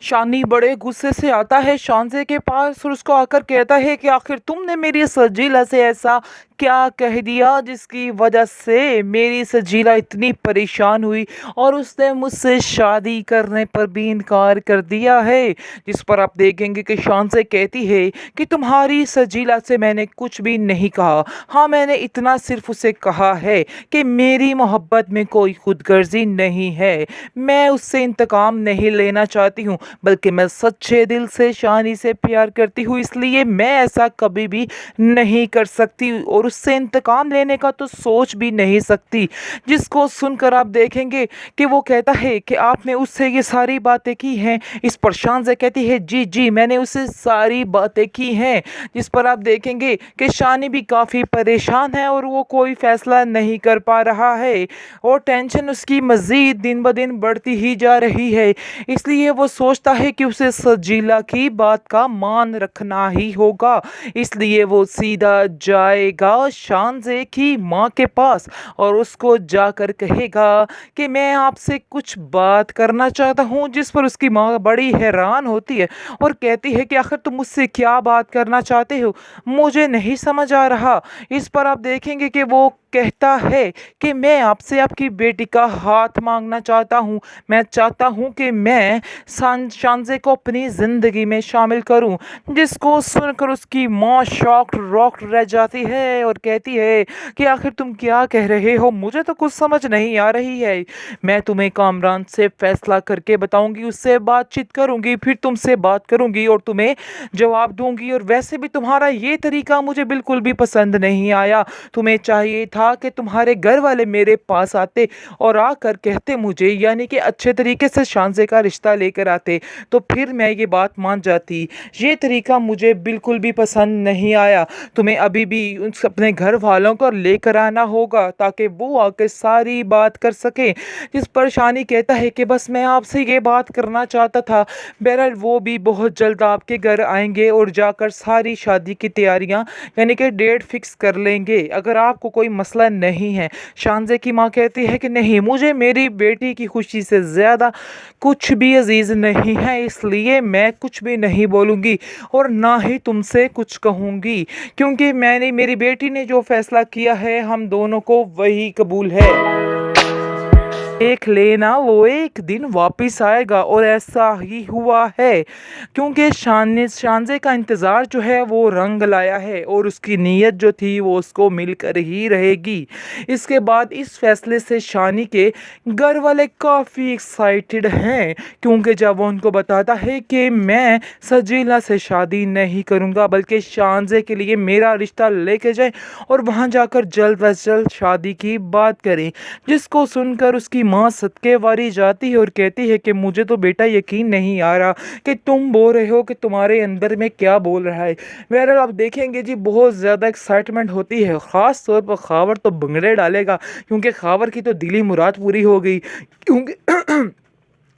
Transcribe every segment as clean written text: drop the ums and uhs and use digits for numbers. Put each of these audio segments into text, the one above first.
शानी बड़े गुस्से से आता है शानज़े के पास और उसको आकर कहता है कि आखिर तुमने मेरी सजीला से ऐसा क्या कह दिया जिसकी वजह से मेरी सजीला इतनी परेशान हुई और उसने मुझसे शादी करने पर भी इनकार कर दिया है। जिस पर आप देखेंगे कि शानज़े कहती है कि तुम्हारी सजीला से मैंने कुछ भी नहीं कहा, हाँ मैंने इतना सिर्फ उसे कहा है कि मेरी मोहब्बत में कोई खुदगर्जी नहीं है, मैं उससे इंतकाम नहीं लेना चाहती हूँ, बल्कि मैं सच्चे दिल से शानी से प्यार करती हूँ, इसलिए मैं ऐसा कभी भी नहीं कर सकती और उससे इंतकाम लेने का तो सोच भी नहीं सकती। जिसको सुनकर आप देखेंगे कि वो कहता है कि आपने उससे ये सारी बातें की हैं। इस पर शानज़े कहती है जी जी मैंने उससे सारी बातें की हैं। जिस पर आप देखेंगे कि शानी भी काफ़ी परेशान है और वो कोई फ़ैसला नहीं कर पा रहा है और टेंशन उसकी मज़ीद दिन ब दिन बढ़ती ही जा रही है। इसलिए वो सोचता है कि उसे सजीला की बात का मान रखना ही होगा, इसलिए वो सीधा जाएगा शानज़े की माँ के पास और उसको जाकर कहेगा कि मैं आपसे कुछ बात करना चाहता हूँ। जिस पर उसकी माँ बड़ी हैरान होती है और कहती है कि आखिर तुम मुझसे क्या बात करना चाहते हो, मुझे नहीं समझ आ रहा। इस पर आप देखेंगे कि वो कहता है कि मैं आपसे आपकी बेटी का हाथ मांगना चाहता हूँ, मैं चाहता हूँ कि मैं शानज़े को अपनी ज़िंदगी में शामिल करूँ। जिसको सुनकर उसकी माँ रॉक्ड रह जाती है और कहती है कि आखिर तुम क्या कह रहे हो, मुझे तो कुछ समझ नहीं आ रही है। मैं तुम्हें कामरान से फ़ैसला करके बताऊंगी, उससे बातचीत करूंगी, फिर तुमसे बात करूंगी और तुम्हें जवाब दूंगी। और वैसे भी तुम्हारा ये तरीका मुझे बिल्कुल भी पसंद नहीं आया, तुम्हें चाहिए था कि तुम्हारे घर वाले मेरे पास आते और आकर कहते मुझे, यानी कि अच्छे तरीके से शानज़े का रिश्ता लेकर आते, तो फिर मैं ये बात मान जाती। ये तरीका मुझे बिल्कुल भी पसंद नहीं आया। तुम्हें अभी भी अपने घर वालों को लेकर आना होगा ताकि वो आकर सारी बात कर सके। जिस पर शानी कहता है कि बस मैं आपसे ये बात करना चाहता था। बहरहाल वो भी बहुत जल्द आपके घर आएंगे और जाकर सारी शादी की तैयारियां यानी कि डेट फिक्स कर लेंगे, अगर आपको कोई मसला नहीं है। शानज़े की माँ कहती है कि नहीं, मुझे मेरी बेटी की खुशी से ज़्यादा कुछ भी अजीज़ नहीं है, इसलिए मैं कुछ भी नहीं बोलूँगी और ना ही तुमसे कुछ कहूँगी, क्योंकि मैंने मेरी बेटी ने जो फ़ैसला किया है हम दोनों को वही कबूल है। देख लेना वो एक दिन वापस आएगा और ऐसा ही हुआ है, क्योंकि शानज़े का इंतज़ार जो है वो रंग लाया है और उसकी नीयत जो थी वो उसको मिलकर ही रहेगी। इसके बाद इस फैसले से शानी के घर वाले काफ़ी एक्साइटेड हैं, क्योंकि जब वो उनको बताता है कि मैं सजीला से शादी नहीं करूँगा बल्कि शानज़े के लिए मेरा रिश्ता लेके जाए और वहाँ जाकर जल्द अज जल्द शादी की बात करें। जिसको सुनकर उसकी माँ सदके वारी जाती है और कहती है कि मुझे तो बेटा यकीन नहीं आ रहा कि तुम बोल रहे हो कि तुम्हारे अंदर में क्या बोल रहा है। बहरहाल आप देखेंगे जी बहुत ज़्यादा एक्साइटमेंट होती है, ख़ास तौर पर खावर तो भंगड़े डालेगा, क्योंकि खावर की तो दिली मुराद पूरी हो गई,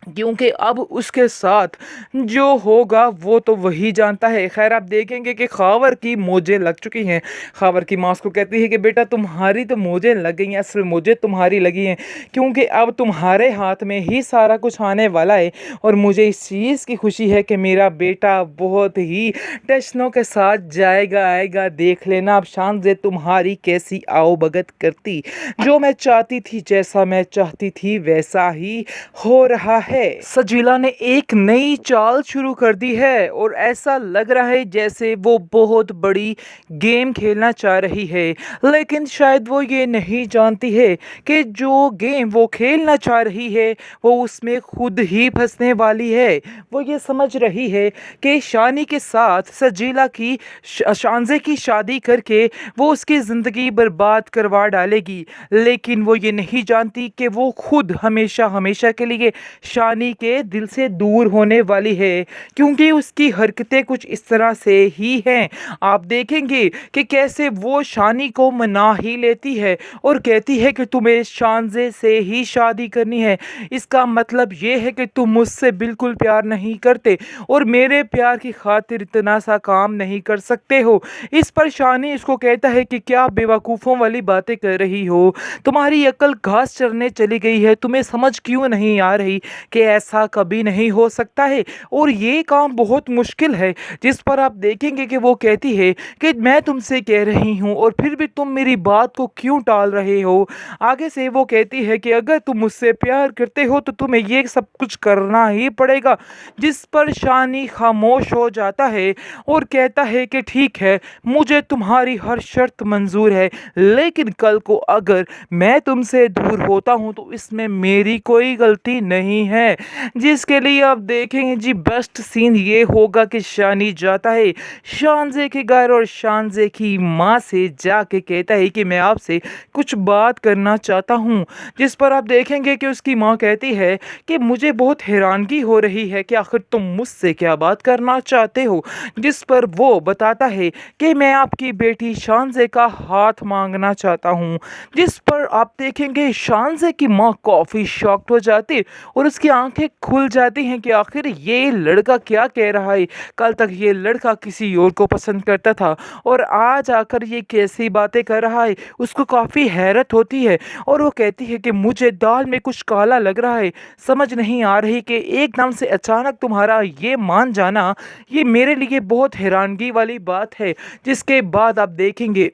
क्योंकि अब उसके साथ जो होगा वो तो वही जानता है। खैर आप देखेंगे कि खावर की मोजें लग चुकी हैं। खावर की माँ उसको कहती है कि बेटा तुम्हारी तो मोजें लग गई हैं, असल मोजें तुम्हारी लगी हैं, क्योंकि अब तुम्हारे हाथ में ही सारा कुछ आने वाला है और मुझे इस चीज़ की खुशी है कि मेरा बेटा बहुत ही टशनों के साथ जाएगा आएगा। देख लेना अब शानज़े तुम्हारी कैसी आओ भगत करती, जो मैं चाहती थी, जैसा मैं चाहती थी वैसा ही हो रहा है। सजीला ने एक नई चाल शुरू कर दी है और ऐसा लग रहा है जैसे वो बहुत बड़ी गेम खेलना चाह रही है, लेकिन शायद वो ये नहीं जानती है कि जो गेम वो खेलना चाह रही है वो उसमें खुद ही फंसने वाली है। वो ये समझ रही है कि शानी के साथ सजीला की शानज़े की शादी करके वो उसकी ज़िंदगी बर्बाद करवा डालेगी, लेकिन वो ये नहीं जानती कि वो खुद हमेशा हमेशा के लिए शानी के दिल से दूर होने वाली है, क्योंकि उसकी हरकतें कुछ इस तरह से ही हैं। आप देखेंगे कि कैसे वो शानी को मना ही लेती है और कहती है कि तुम्हें शानज़े से ही शादी करनी है, इसका मतलब ये है कि तुम मुझसे बिल्कुल प्यार नहीं करते और मेरे प्यार की खातिर इतना सा काम नहीं कर सकते हो। इस पर शानी इसको कहता है कि क्या बेवकूफ़ों वाली बातें कर रही हो, तुम्हारी अक्ल घास चरने चली गई है, तुम्हें समझ क्यों नहीं आ रही कि ऐसा कभी नहीं हो सकता है और ये काम बहुत मुश्किल है। जिस पर आप देखेंगे कि वो कहती है कि मैं तुमसे कह रही हूँ और फिर भी तुम मेरी बात को क्यों टाल रहे हो। आगे से वो कहती है कि अगर तुम मुझसे प्यार करते हो तो तुम्हें ये सब कुछ करना ही पड़ेगा। जिस पर शानी खामोश हो जाता है और कहता है कि ठीक है, मुझे तुम्हारी हर शर्त मंजूर है, लेकिन कल को अगर मैं तुमसे दूर होता हूँ तो इसमें मेरी कोई गलती नहीं है। जिसके लिए आप देखेंगे जी बेस्ट सीन ये होगा कि शानी जाता है शानजे के घर और शानजे की माँ से जाके कहता है कि मैं आपसे कुछ बात करना चाहता हूँ। जिस पर आप देखेंगे कि उसकी माँ कहती है कि मुझे बहुत हैरानगी हो रही है कि आखिर तुम मुझसे क्या बात करना चाहते हो। जिस पर वो बताता है कि मैं आपकी बेटी शानजे का हाथ मांगना चाहता हूँ। जिस पर आप देखेंगे शानजे की माँ काफ़ी शॉक्ड हो जाती और उसकी आंखें खुल जाती हैं कि आखिर ये लड़का क्या कह रहा है। कल तक ये लड़का किसी और को पसंद करता था और आज आकर ये कैसी बातें कर रहा है। उसको काफ़ी हैरत होती है और वो कहती है कि मुझे दाल में कुछ काला लग रहा है, समझ नहीं आ रही कि एकदम से अचानक तुम्हारा ये मान जाना ये मेरे लिए बहुत हैरानगी वाली बात है। जिसके बाद आप देखेंगे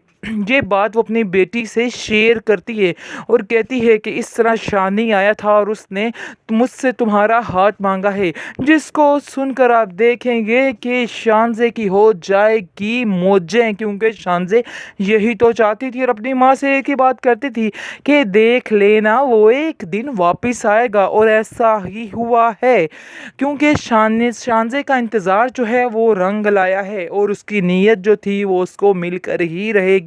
ये बात वो अपनी बेटी से शेयर करती है और कहती है कि इस तरह शानी आया था और उसने मुझसे तुम्हारा हाथ मांगा है। जिसको सुनकर आप देखेंगे कि शानजे की हो जाएगी मौजें, क्योंकि शानजे यही तो चाहती थी और अपनी माँ से एक ही बात करती थी कि देख लेना वो एक दिन वापस आएगा। और ऐसा ही हुआ है, क्योंकि शानजे का इंतज़ार जो है वो रंग लाया है और उसकी नीयत जो थी वो उसको मिलकर ही रहेगी।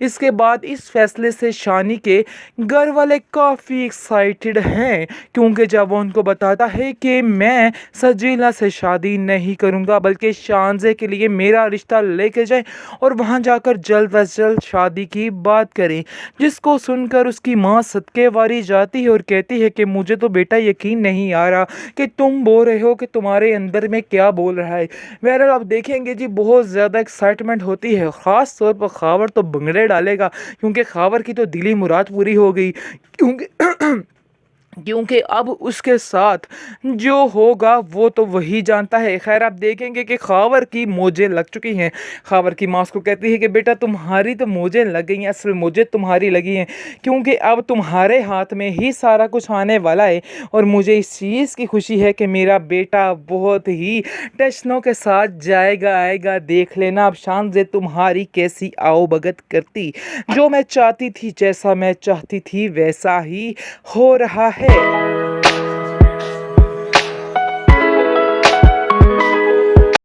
इसके बाद इस फैसले से शानी के घर वाले काफ़ी एक्साइटेड हैं, क्योंकि जब वो उनको बताता है कि मैं सजीला से शादी नहीं करूंगा बल्कि शानजे के लिए मेरा रिश्ता लेके जाए और वहां जाकर जल्द अज जल्द शादी की बात करें। जिसको सुनकर उसकी माँ सदके वारी जाती है और कहती है कि मुझे तो बेटा यकीन नहीं आ रहा कि तुम बोल रहे हो कि तुम्हारे अंदर में क्या बोल रहा है। बहरहाल आप देखेंगे जी बहुत ज़्यादा एक्साइटमेंट होती है, ख़ास तौर पर खावर तो बंगड़े डालेगा, क्योंकि खावर की तो दिली मुराद पूरी हो गई। क्योंकि अब उसके साथ जो होगा वो तो वही जानता है। खैर आप देखेंगे कि खावर की मोजें लग चुकी हैं। खावर की माँ उसको कहती है कि बेटा तुम्हारी तो मोजें लग गई हैं, असल मोजें तुम्हारी लगी हैं, क्योंकि अब तुम्हारे हाथ में ही सारा कुछ आने वाला है और मुझे इस चीज़ की खुशी है कि मेरा बेटा बहुत ही टशनों के साथ जाएगा आएगा। देख लेना अब शानजे तुम्हारी कैसी आओ भगत करती। जो मैं चाहती थी, जैसा मैं चाहती थी वैसा ही हो रहा है।